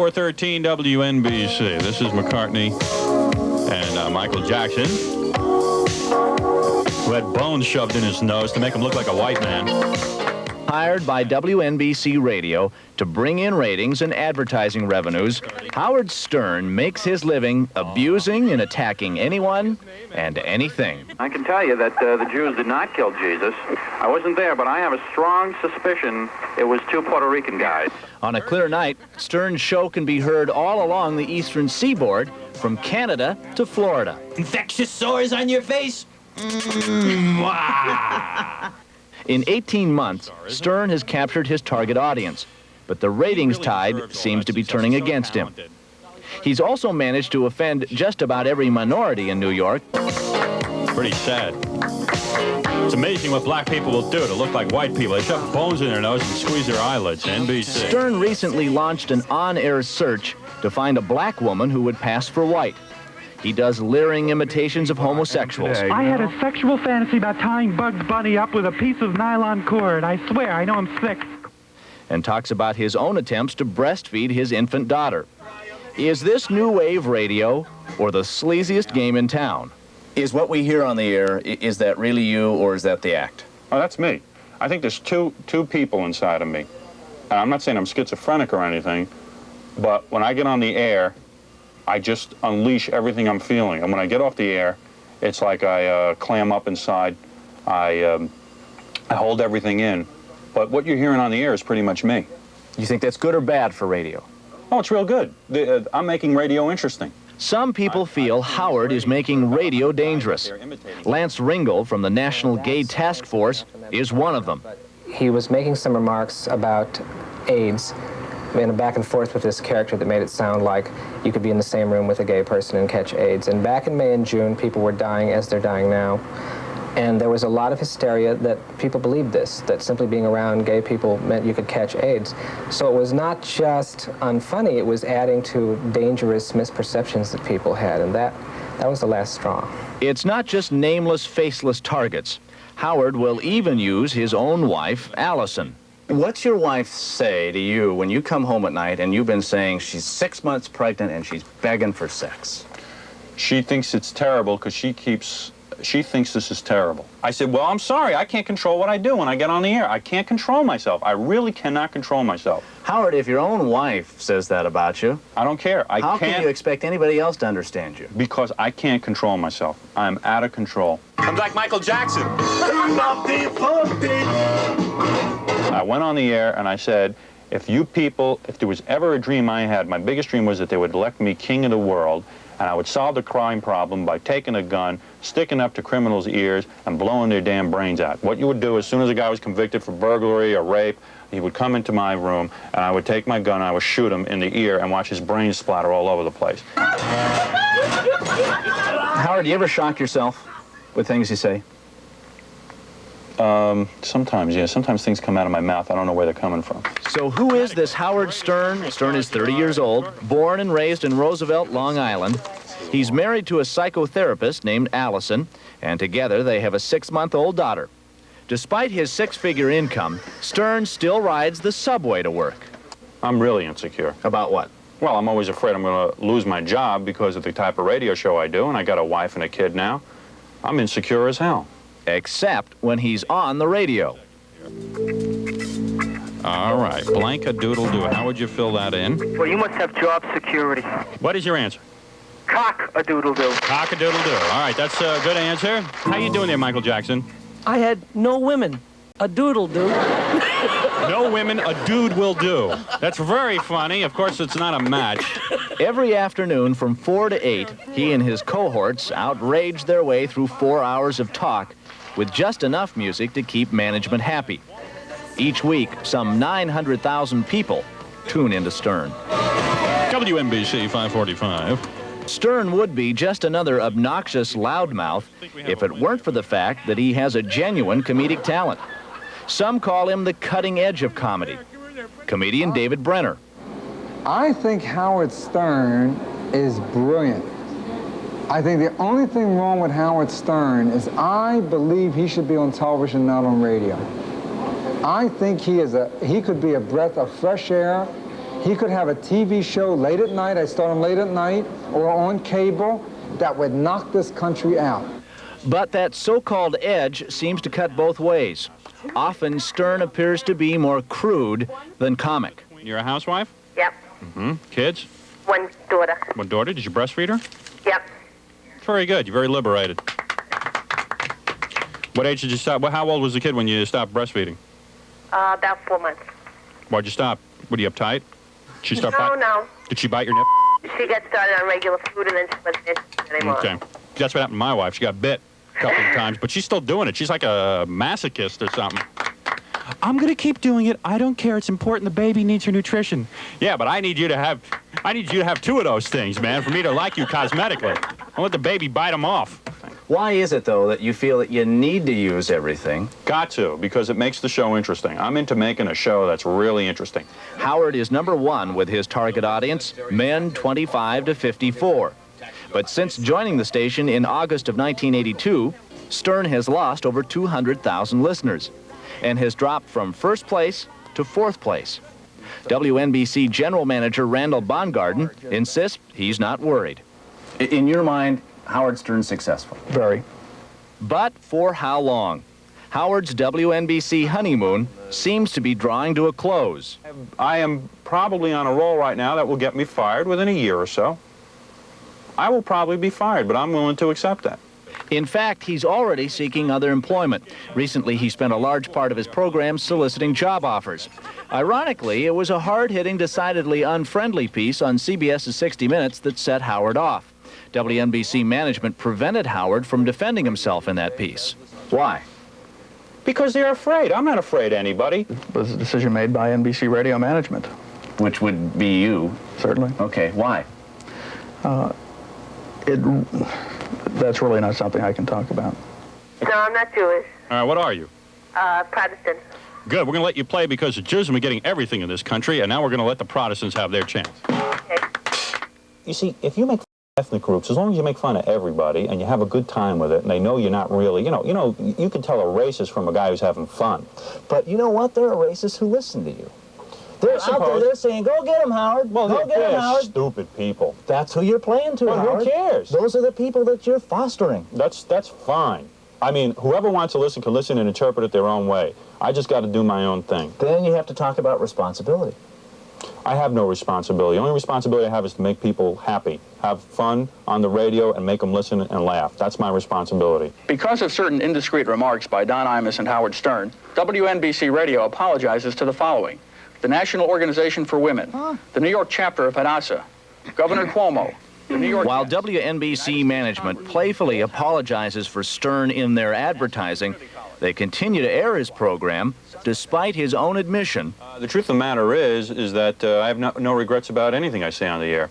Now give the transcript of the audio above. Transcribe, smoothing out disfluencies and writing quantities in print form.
413 WNBC. This is McCartney and Michael Jackson, who had bones shoved in his nose to make him look like a white man. Hired by WNBC Radio to bring in ratings and advertising revenues, Howard Stern makes his living abusing and attacking anyone and anything. I can tell you that the Jews did not kill Jesus. I wasn't there, but I have a strong suspicion it was two Puerto Rican guys. On a clear night, Stern's show can be heard all along the eastern seaboard, from Canada to Florida. Infectious sores on your face? In 18 months, Stern has captured his target audience, but the ratings tide seems to be turning against him. He's also managed to offend just about every minority in New York. Pretty sad. It's amazing what black people will do to look like white people. They shove bones in their nose and squeeze their eyelids. NBC. Stern recently launched an on-air search to find a black woman who would pass for white. He does leering imitations of homosexuals. I had a sexual fantasy about tying Bugs Bunny up with a piece of nylon cord. I swear, I know I'm 6. And talks about his own attempts to breastfeed his infant daughter. Is this new wave radio or the sleaziest game in town? Is what we hear on the air, is that really you or is that the act? Oh, that's me. I think there's two people inside of me. And I'm not saying I'm schizophrenic or anything, but when I get on the air, I just unleash everything I'm feeling. And when I get off the air, it's like I clam up inside. I hold everything in. But what you're hearing on the air is pretty much me. You think that's good or bad for radio? Oh, it's real good. I'm making radio interesting. Some people feel Howard is making radio dangerous. Lance Ringel from the National Gay Task Force is one of them. He was making some remarks about AIDS, in a back and forth with this character that made it sound like you could be in the same room with a gay person and catch AIDS. And back in May and June, people were dying as they're dying now. And there was a lot of hysteria that people believed this, that simply being around gay people meant you could catch AIDS. So it was not just unfunny, it was adding to dangerous misperceptions that people had, and that was the last straw. It's not just nameless, faceless targets. Howard will even use his own wife, Allison. What's your wife say to you when you come home at night and you've been saying she's 6 months pregnant and she's begging for sex? She thinks it's terrible because she thinks this is terrible. I said, well, I'm sorry, I can't control what I do when I get on the air. I can't control myself. I really cannot control myself. Howard, if your own wife says that about you, I don't care. How can you expect anybody else to understand you? Because I can't control myself. I'm out of control. I'm like Michael Jackson. I went on the air and I said, if there was ever a dream I had, my biggest dream was that they would elect me king of the world, and I would solve the crime problem by taking a gun, sticking up to criminals' ears, and blowing their damn brains out. What you would do, as soon as a guy was convicted for burglary or rape, he would come into my room, and I would take my gun, and I would shoot him in the ear and watch his brains splatter all over the place. Howard, do you ever shock yourself with things you say? Sometimes, yeah. Sometimes things come out of my mouth. I don't know where they're coming from. So who is this Howard Stern? Stern is 30 years old, born and raised in Roosevelt, Long Island. He's married to a psychotherapist named Allison, and together they have a 6-month-old daughter. Despite his 6-figure income, Stern still rides the subway to work. I'm really insecure. About what? Well, I'm always afraid I'm going to lose my job because of the type of radio show I do, and I got a wife and a kid now. I'm insecure as hell. Except when he's on the radio. All right, blank-a-doodle-doo. How would you fill that in? Well, you must have job security. What is your answer? Cock-a-doodle-doo. Cock-a-doodle-doo. All right, that's a good answer. How you doing there, Michael Jackson? I had no women. A doodle-doo. No women, a dude will do. That's very funny. Of course, it's not a match. Every afternoon from 4 to 8, he and his cohorts outrage their way through 4 hours of talk with just enough music to keep management happy. Each week, some 900,000 people tune into Stern. WNBC 545. Stern would be just another obnoxious loudmouth if it weren't for the fact that he has a genuine comedic talent. Some call him the cutting edge of comedy. Comedian David Brenner. I think Howard Stern is brilliant. I think the only thing wrong with Howard Stern is I believe he should be on television, not on radio. I think he could be a breath of fresh air. He could have a TV show late at night, I start him late at night, or on cable, that would knock this country out. But that so-called edge seems to cut both ways. Often, Stern appears to be more crude than comic. You're a housewife? Yep. Mm-hmm. Kids? One daughter. One daughter? Did you breastfeed her? Yep. Very good. You're very liberated. What age did you stop? How old was the kid when you stopped breastfeeding? About 4 months. Why'd you stop? Were you uptight? Did she start No. Did she bite your nip? She got started on regular food and then she wasn't interested anymore. Okay. That's what happened to my wife. She got bit a couple of times, but she's still doing it. She's like a masochist or something. I'm going to keep doing it. I don't care. It's important. The baby needs her nutrition. Yeah, but I need you to have two of those things, man, for me to like you cosmetically. I'll let the baby bite them off. Why is it, though, that you feel that you need to use everything? Got to, because it makes the show interesting. I'm into making a show that's really interesting. Howard is #1 with his target audience, men 25 to 54. But since joining the station in August of 1982, Stern has lost over 200,000 listeners and has dropped from first place to fourth place. WNBC General Manager Randall Bongarden insists he's not worried. In your mind, Howard Stern's successful? Very. But for how long? Howard's WNBC honeymoon seems to be drawing to a close. I am probably on a roll right now that will get me fired within a year or so. I will probably be fired, but I'm willing to accept that. In fact, he's already seeking other employment. Recently, he spent a large part of his program soliciting job offers. Ironically, it was a hard-hitting, decidedly unfriendly piece on CBS's 60 Minutes that set Howard off. WNBC management prevented Howard from defending himself in that piece. Why? Because they're afraid. I'm not afraid of anybody. It was a decision made by NBC radio management. Which would be you? Certainly. Okay, why? That's really not something I can talk about. No, I'm not Jewish. All right, what are you? Protestant. Good. We're going to let you play because the Jews have been getting everything in this country, and now we're going to let the Protestants have their chance. Okay. You see, if you make ethnic groups, as long as you make fun of everybody and you have a good time with it and they know you're not really, you can tell a racist from a guy who's having fun. But you know what? There are racists who listen to you. They're out there, they're saying, go get him, Howard. Well, go get him, Howard. Stupid people. That's who you're playing to, Well, Howard. who cares? Those are the people that you're fostering. That's fine. I mean, whoever wants to listen can listen and interpret it their own way. I just got to do my own thing. Then you have to talk about responsibility. I have no responsibility. The only responsibility I have is to make people happy, have fun on the radio, and make them listen and laugh. That's my responsibility. Because of certain indiscreet remarks by Don Imus and Howard Stern, WNBC Radio apologizes to the following: the National Organization for Women, the New York chapter of Hadassah, Governor Cuomo, the New York... While WNBC management playfully apologizes for Stern in their advertising, they continue to air his program despite his own admission. The truth of the matter is that I have no regrets about anything I say on the air.